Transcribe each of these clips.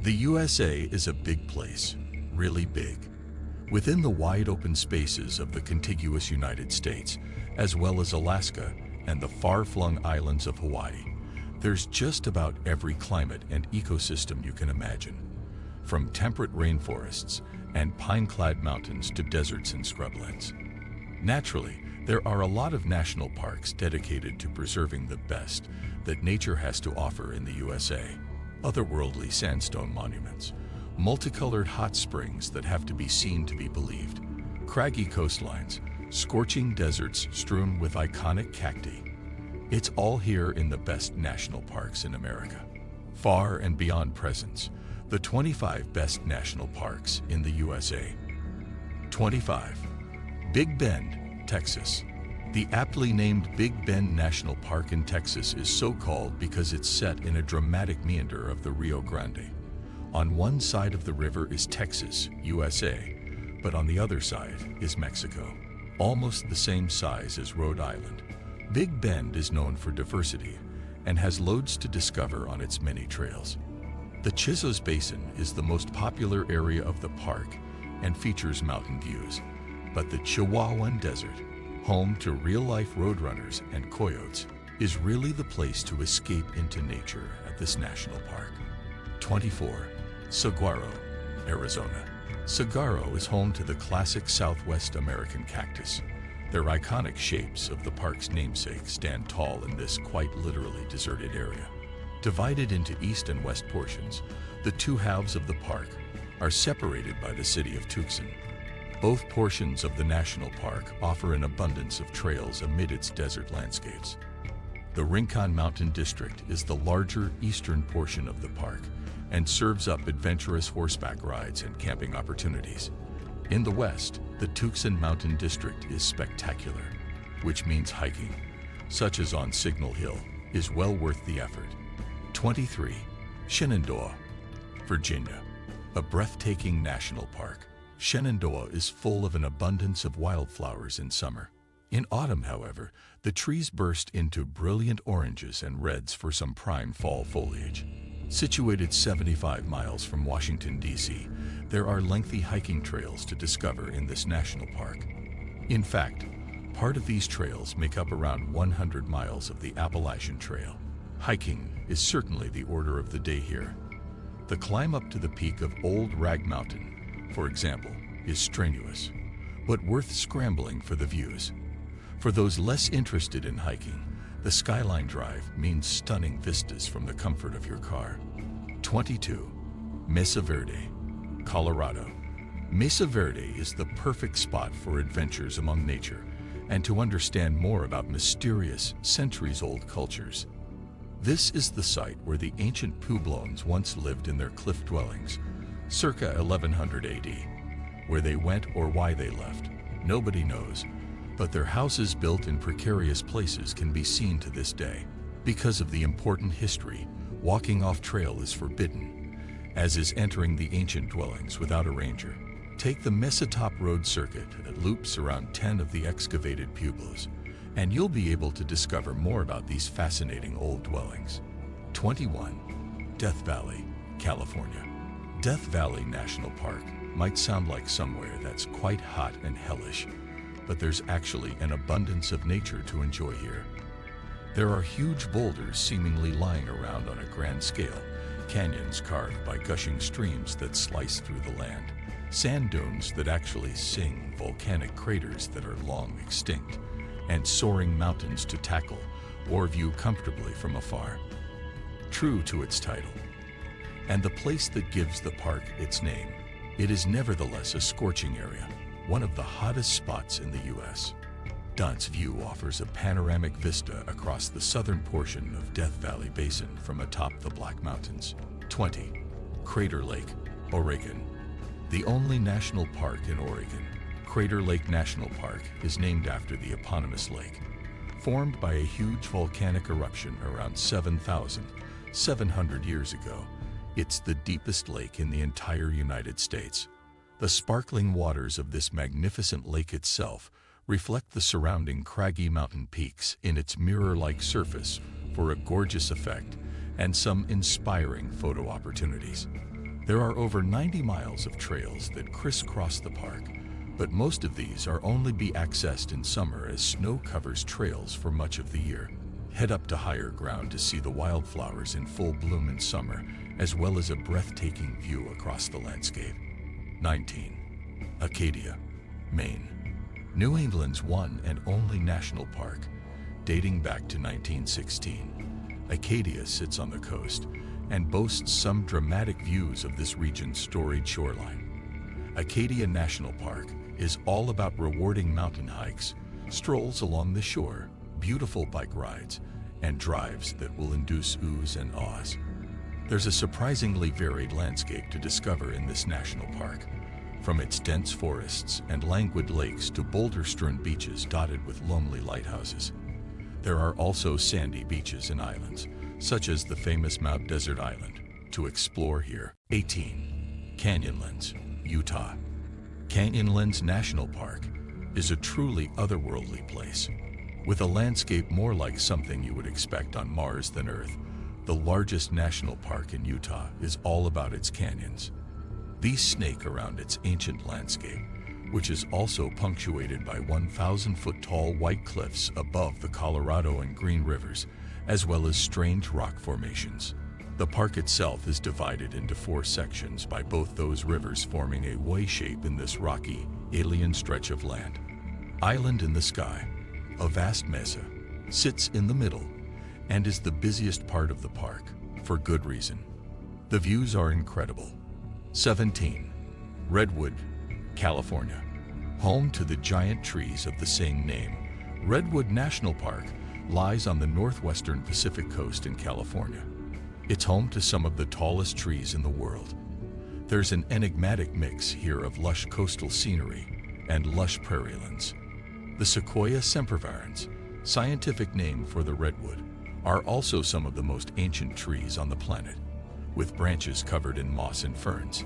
The USA is a big place, really big. Within the wide open spaces of the contiguous United States, as well as Alaska and the far-flung islands of Hawaii, there's just about every climate and ecosystem you can imagine. From temperate rainforests and pine-clad mountains to deserts and scrublands. Naturally, there are a lot of national parks dedicated to preserving the best that nature has to offer in the USA. Otherworldly sandstone monuments, multicolored hot springs that have to be seen to be believed, craggy coastlines, scorching deserts strewn with iconic cacti. It's all here in the best national parks in America. Far and beyond presence, the 25 best national parks in the USA. 25. Big Bend, Texas. The aptly named Big Bend National Park in Texas is so called because it's set in a dramatic meander of the Rio Grande. On one side of the river is Texas, USA, but on the other side is Mexico, almost the same size as Rhode Island. Big Bend is known for diversity and has loads to discover on its many trails. The Chisos Basin is the most popular area of the park and features mountain views, but the Chihuahuan Desert, home to real-life roadrunners and coyotes, is really the place to escape into nature at this national park. 24. Saguaro, Arizona. Saguaro is home to the classic Southwest American cactus. Their iconic shapes of the park's namesake stand tall in this quite literally deserted area. Divided into east and west portions, the two halves of the park are separated by the city of Tucson. Both portions of the national park offer an abundance of trails amid its desert landscapes. The Rincon Mountain District is the larger eastern portion of the park and serves up adventurous horseback rides and camping opportunities. In the west, the Tucson Mountain District is spectacular, which means hiking, such as on Signal Hill, is well worth the effort. 23. Shenandoah, Virginia. A breathtaking national park, Shenandoah is full of an abundance of wildflowers in summer. In autumn, however, the trees burst into brilliant oranges and reds for some prime fall foliage. Situated 75 miles from Washington, D.C., there are lengthy hiking trails to discover in this national park. In fact, part of these trails make up around 100 miles of the Appalachian Trail. Hiking is certainly the order of the day here. The climb up to the peak of Old Rag Mountain, for example, is strenuous, but worth scrambling for the views. For those less interested in hiking, the Skyline Drive means stunning vistas from the comfort of your car. 22. Mesa Verde, Colorado. Mesa Verde is the perfect spot for adventures among nature and to understand more about mysterious, centuries-old cultures. This is the site where the ancient Puebloans once lived in their cliff dwellings, circa 1100 AD. Where they went or why they left, nobody knows, but their houses built in precarious places can be seen to this day. Because of the important history, walking off-trail is forbidden, as is entering the ancient dwellings without a ranger. Take the Mesa Top Road circuit that loops around 10 of the excavated pueblos, and you'll be able to discover more about these fascinating old dwellings. 21. Death Valley, California. Death Valley National Park might sound like somewhere that's quite hot and hellish, but there's actually an abundance of nature to enjoy here. There are huge boulders seemingly lying around on a grand scale, canyons carved by gushing streams that slice through the land, sand dunes that actually sing volcanic craters that are long extinct, and soaring mountains to tackle or view comfortably from afar. True to its title, and the place that gives the park its name, it is nevertheless a scorching area, one of the hottest spots in the U.S. Dant's View offers a panoramic vista across the southern portion of Death Valley Basin from atop the Black Mountains. 20. Crater Lake, Oregon. The only national park in Oregon, Crater Lake National Park is named after the eponymous lake, formed by a huge volcanic eruption around 7,700 years ago. It's the deepest lake in the entire United States. The sparkling waters of this magnificent lake itself reflect the surrounding craggy mountain peaks in its mirror-like surface for a gorgeous effect and some inspiring photo opportunities. There are over 90 miles of trails that crisscross the park, but most of these are only be accessed in summer as snow covers trails for much of the year. Head up to higher ground to see the wildflowers in full bloom in summer, as well as a breathtaking view across the landscape. 19. Acadia, Maine. New England's one and only national park, dating back to 1916. Acadia sits on the coast and boasts some dramatic views of this region's storied shoreline. Acadia National Park is all about rewarding mountain hikes, strolls along the shore, beautiful bike rides, and drives that will induce oohs and ahs. There's a surprisingly varied landscape to discover in this national park, from its dense forests and languid lakes to boulder-strewn beaches dotted with lonely lighthouses. There are also sandy beaches and islands, such as the famous Mount Desert Island, to explore here. 18. Canyonlands, Utah. Canyonlands National Park is a truly otherworldly place. With a landscape more like something you would expect on Mars than Earth, the largest national park in Utah is all about its canyons. These snake around its ancient landscape, which is also punctuated by 1,000-foot-tall white cliffs above the Colorado and Green Rivers, as well as strange rock formations. The park itself is divided into 4 sections by both those rivers, forming a Y shape in this rocky, alien stretch of land. Island in the Sky, a vast mesa, sits in the middle and is the busiest part of the park, for good reason. The views are incredible. 17. Redwood, California. Home to the giant trees of the same name, Redwood National Park lies on the northwestern Pacific coast in California. It's home to some of the tallest trees in the world. There's an enigmatic mix here of lush coastal scenery and lush prairielands. The Sequoia sempervirens, scientific name for the redwood, are also some of the most ancient trees on the planet, with branches covered in moss and ferns.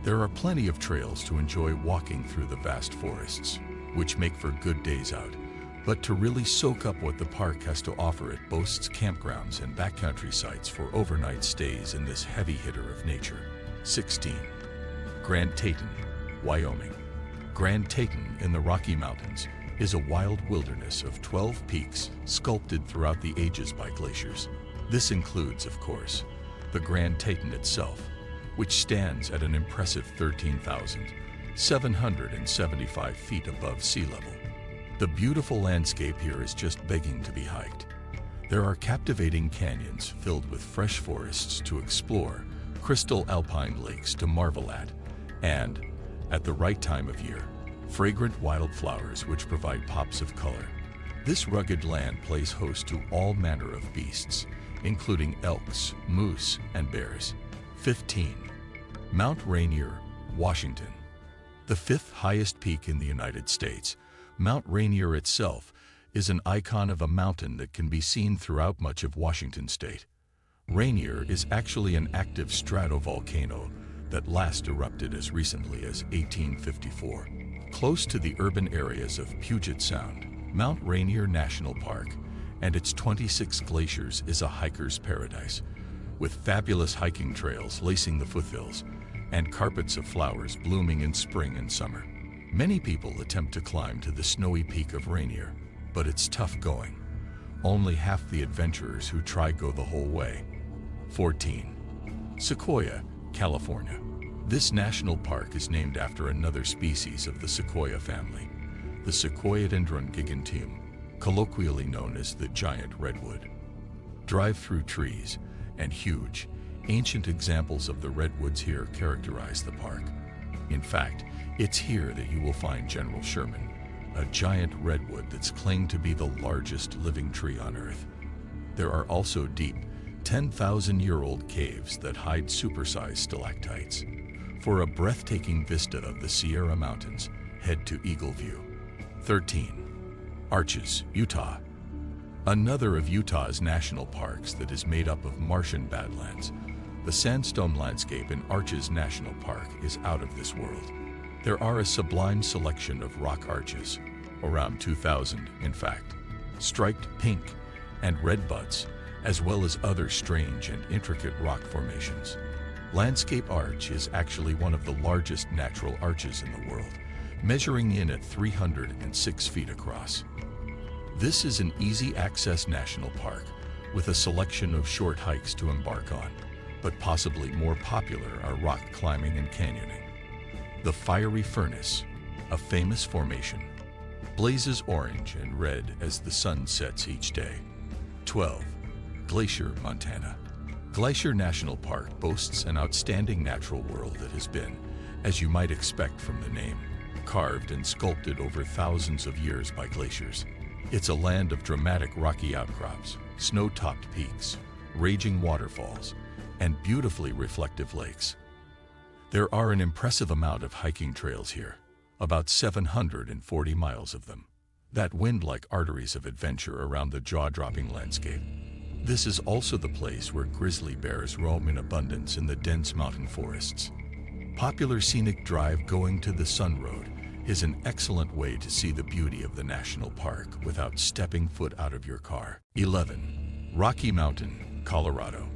There are plenty of trails to enjoy walking through the vast forests, which make for good days out. But to really soak up what the park has to offer, it boasts campgrounds and backcountry sites for overnight stays in this heavy hitter of nature. 16. Grand Teton, Wyoming. Grand Teton in the Rocky Mountains is a wild wilderness of 12 peaks sculpted throughout the ages by glaciers. This includes, of course, the Grand Teton itself, which stands at an impressive 13,775 feet above sea level. The beautiful landscape here is just begging to be hiked. There are captivating canyons filled with fresh forests to explore, crystal alpine lakes to marvel at, and, at the right time of year, fragrant wildflowers which provide pops of color. This rugged land plays host to all manner of beasts, including elks, moose, and bears. 15. Mount Rainier, Washington. The 5th highest peak in the United States, Mount Rainier itself is an icon of a mountain that can be seen throughout much of Washington state. Rainier is actually an active stratovolcano that last erupted as recently as 1854. Close to the urban areas of Puget Sound, Mount Rainier National Park and its 26 glaciers is a hiker's paradise, with fabulous hiking trails lacing the foothills and carpets of flowers blooming in spring and summer. Many people attempt to climb to the snowy peak of Rainier, but it's tough going. Only half the adventurers who try go the whole way. 14. Sequoia, California. This national park is named after another species of the sequoia family, the Sequoiadendron giganteum, colloquially known as the giant redwood. Drive-through trees and huge, ancient examples of the redwoods here characterize the park. In fact, it's here that you will find General Sherman, a giant redwood that's claimed to be the largest living tree on Earth. There are also deep, 10,000-year-old caves that hide supersized stalactites. For a breathtaking vista of the Sierra Mountains, head to Eagle View. 13. Arches, Utah. Another of Utah's national parks that is made up of Martian badlands. The sandstone landscape in Arches National Park is out of this world. There are a sublime selection of rock arches, around 2,000 in fact, striped pink and red buds, as well as other strange and intricate rock formations. Landscape Arch is actually one of the largest natural arches in the world, measuring in at 306 feet across. This is an easy-access national park with a selection of short hikes to embark on, but possibly more popular are rock climbing and canyoning. The Fiery Furnace, a famous formation, blazes orange and red as the sun sets each day. 12. Glacier, Montana. Glacier National Park boasts an outstanding natural world that has been, as you might expect from the name, carved and sculpted over thousands of years by glaciers. It's a land of dramatic rocky outcrops, snow-topped peaks, raging waterfalls, and beautifully reflective lakes. There are an impressive amount of hiking trails here, about 740 miles of them, that wind like arteries of adventure around the jaw-dropping landscape. This is also the place where grizzly bears roam in abundance in the dense mountain forests. Popular scenic drive going to the Sun Road is an excellent way to see the beauty of the national park without stepping foot out of your car. 11. Rocky Mountain, Colorado.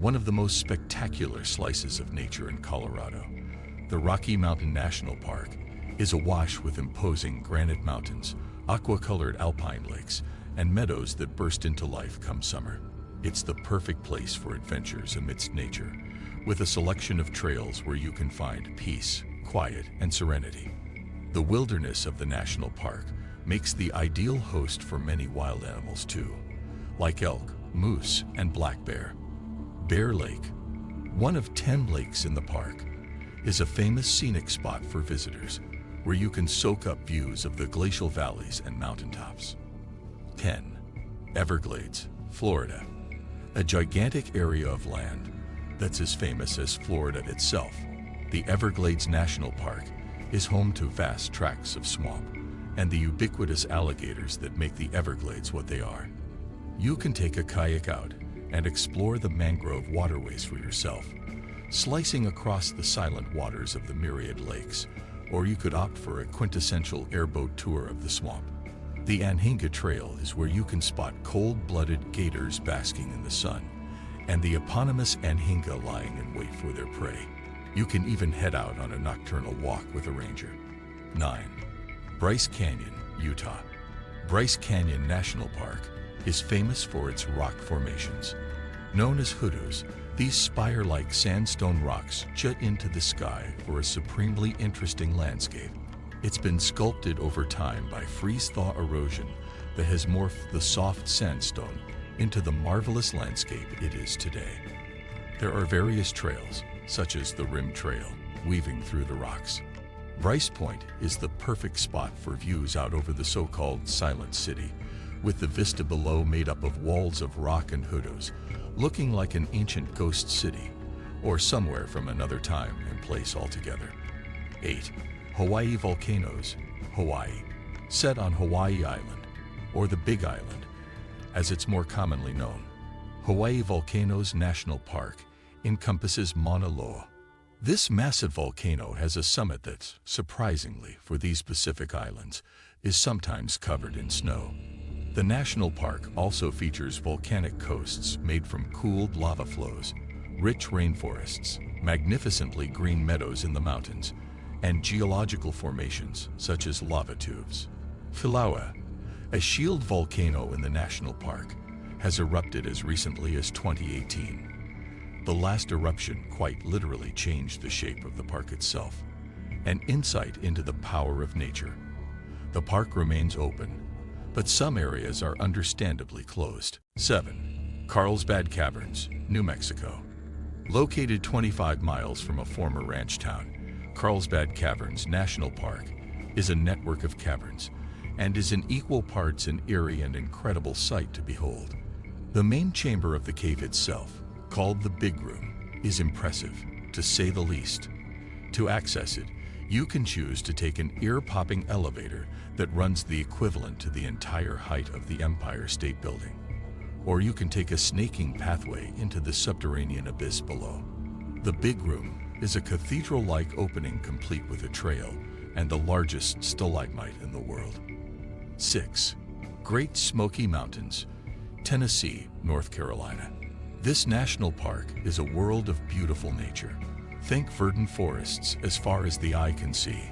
One of the most spectacular slices of nature in Colorado, the Rocky Mountain National Park is awash with imposing granite mountains, aqua-colored alpine lakes, and meadows that burst into life come summer. It's the perfect place for adventures amidst nature, with a selection of trails where you can find peace, quiet, and serenity. The wilderness of the national park makes the ideal host for many wild animals too, like elk, moose, and black bear. Bear Lake, one of 10 lakes in the park, is a famous scenic spot for visitors where you can soak up views of the glacial valleys and mountaintops. 10. Everglades, Florida. A gigantic area of land that's as famous as Florida itself. The Everglades National Park is home to vast tracts of swamp and the ubiquitous alligators that make the Everglades what they are. You can take a kayak out and explore the mangrove waterways for yourself, slicing across the silent waters of the myriad lakes, or you could opt for a quintessential airboat tour of the swamp. The Anhinga Trail is where you can spot cold-blooded gators basking in the sun, and the eponymous Anhinga lying in wait for their prey. You can even head out on a nocturnal walk with a ranger. 9. Bryce Canyon, Utah. Bryce Canyon National Park is famous for its rock formations. Known as hoodoos, these spire-like sandstone rocks jut into the sky for a supremely interesting landscape. It's been sculpted over time by freeze-thaw erosion that has morphed the soft sandstone into the marvelous landscape it is today. There are various trails, such as the Rim Trail, weaving through the rocks. Bryce Point is the perfect spot for views out over the so-called Silent City, with the vista below made up of walls of rock and hoodoos, looking like an ancient ghost city, or somewhere from another time and place altogether. 8. Hawaii Volcanoes, Hawaii. Set on Hawaii Island, or the Big Island, as it's more commonly known. Hawaii Volcanoes National Park encompasses Mauna Loa. This massive volcano has a summit that, surprisingly for these Pacific islands, is sometimes covered in snow. The national park also features volcanic coasts made from cooled lava flows, rich rainforests, magnificently green meadows in the mountains, and geological formations such as lava tubes. Filaua, a shield volcano in the national park, has erupted as recently as 2018. The last eruption quite literally changed the shape of the park itself, an insight into the power of nature. The park remains open, but some areas are understandably closed. 7. Carlsbad Caverns, New Mexico. Located 25 miles from a former ranch town, Carlsbad Caverns National Park is a network of caverns and is in equal parts an eerie and incredible sight to behold. The main chamber of the cave itself, called the Big Room, is impressive, to say the least. To access it, you can choose to take an ear-popping elevator that runs the equivalent to the entire height of the Empire State Building. Or you can take a snaking pathway into the subterranean abyss below. The Big Room is a cathedral-like opening complete with a trail and the largest stalagmite in the world. 6. Great Smoky Mountains, Tennessee, North Carolina. This national park is a world of beautiful nature. Think verdant forests as far as the eye can see,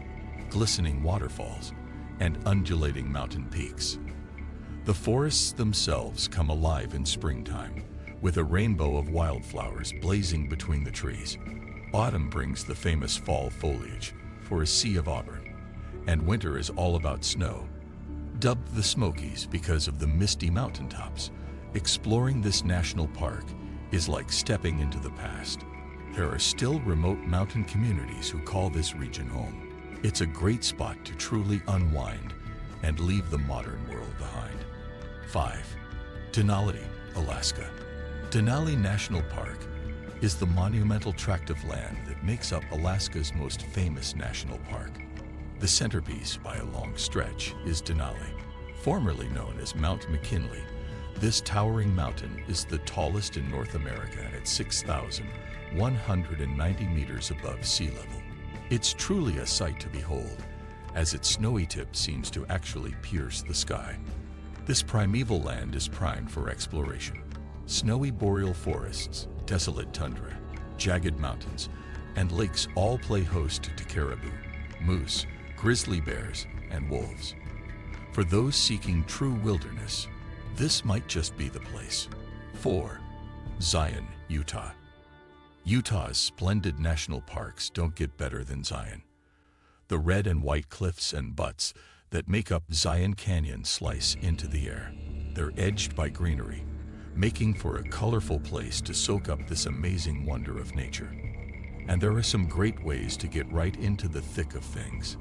glistening waterfalls, and undulating mountain peaks. The forests themselves come alive in springtime, with a rainbow of wildflowers blazing between the trees. Autumn brings the famous fall foliage for a sea of auburn, and winter is all about snow. Dubbed the Smokies because of the misty mountaintops, exploring this national park is like stepping into the past. There are still remote mountain communities who call this region home. It's a great spot to truly unwind and leave the modern world behind. 5. Denali, Alaska. Denali National Park is the monumental tract of land that makes up Alaska's most famous national park. The centerpiece, by a long stretch, is Denali. Formerly known as Mount McKinley, this towering mountain is the tallest in North America at 6,190 meters above sea level. It's truly a sight to behold, as its snowy tip seems to actually pierce the sky. This primeval land is primed for exploration. Snowy boreal forests, desolate tundra, jagged mountains, and lakes all play host to caribou, moose, grizzly bears, and wolves. For those seeking true wilderness, this might just be the place. 4. Zion, Utah. Utah's splendid national parks don't get better than Zion. The red and white cliffs and buttes that make up Zion Canyon slice into the air. They're edged by greenery, making for a colorful place to soak up this amazing wonder of nature. And there are some great ways to get right into the thick of things.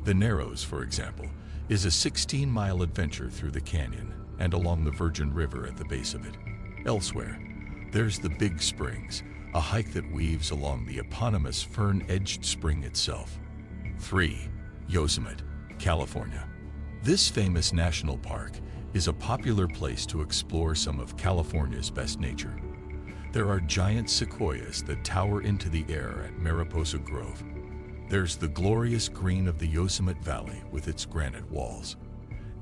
The Narrows, for example, is a 16-mile adventure through the canyon and along the Virgin River at the base of it. Elsewhere, there's the Big Springs, a hike that weaves along the eponymous fern-edged spring itself. 3. Yosemite, California. This famous national park is a popular place to explore some of California's best nature. There are giant sequoias that tower into the air at Mariposa Grove. There's the glorious green of the Yosemite Valley with its granite walls.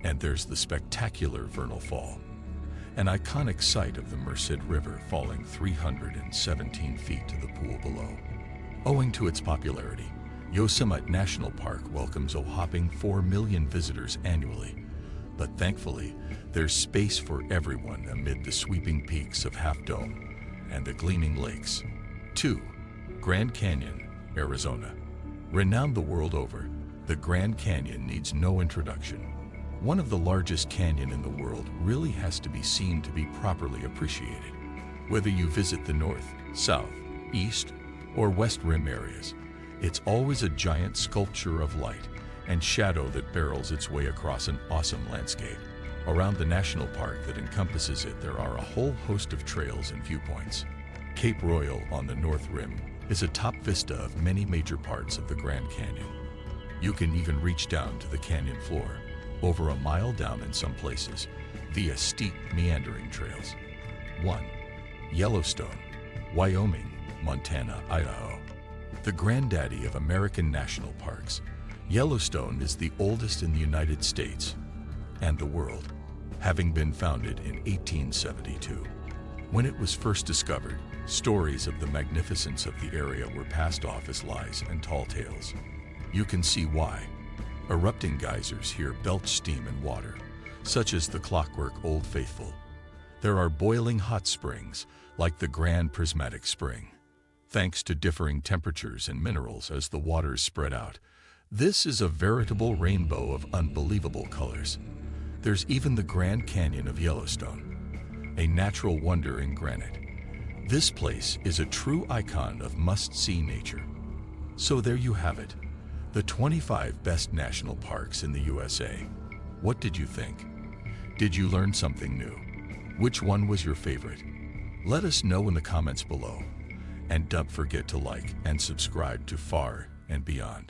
And there's the spectacular Vernal Fall, an iconic sight of the Merced River falling 317 feet to the pool below. Owing to its popularity, Yosemite National Park welcomes a whopping 4 million visitors annually. But thankfully, there's space for everyone amid the sweeping peaks of Half Dome and the gleaming lakes. 2. Grand Canyon, Arizona. Renowned the world over, the Grand Canyon needs no introduction. One of the largest canyon in the world really has to be seen to be properly appreciated. Whether you visit the north, south, east, or west rim areas, it's always a giant sculpture of light and shadow that barrels its way across an awesome landscape. Around the national park that encompasses it, there are a whole host of trails and viewpoints. Cape Royal on the north rim is a top vista of many major parts of the Grand Canyon. You can even reach down to the canyon floor, over a mile down in some places, via steep, meandering trails. 1. Yellowstone, Wyoming, Montana, Idaho. The granddaddy of American national parks, Yellowstone is the oldest in the United States and the world, having been founded in 1872. When it was first discovered, stories of the magnificence of the area were passed off as lies and tall tales. You can see why. Erupting geysers here belch steam and water, such as the clockwork Old Faithful. There are boiling hot springs, like the Grand Prismatic Spring. Thanks to differing temperatures and minerals as the waters spread out, this is a veritable rainbow of unbelievable colors. There's even the Grand Canyon of Yellowstone, a natural wonder in granite. This place is a true icon of must-see nature. So there you have it. The 25 best national parks in the USA. What did you think? Did you learn something new? Which one was your favorite? Let us know in the comments below. And don't forget to like and subscribe to Far and Beyond.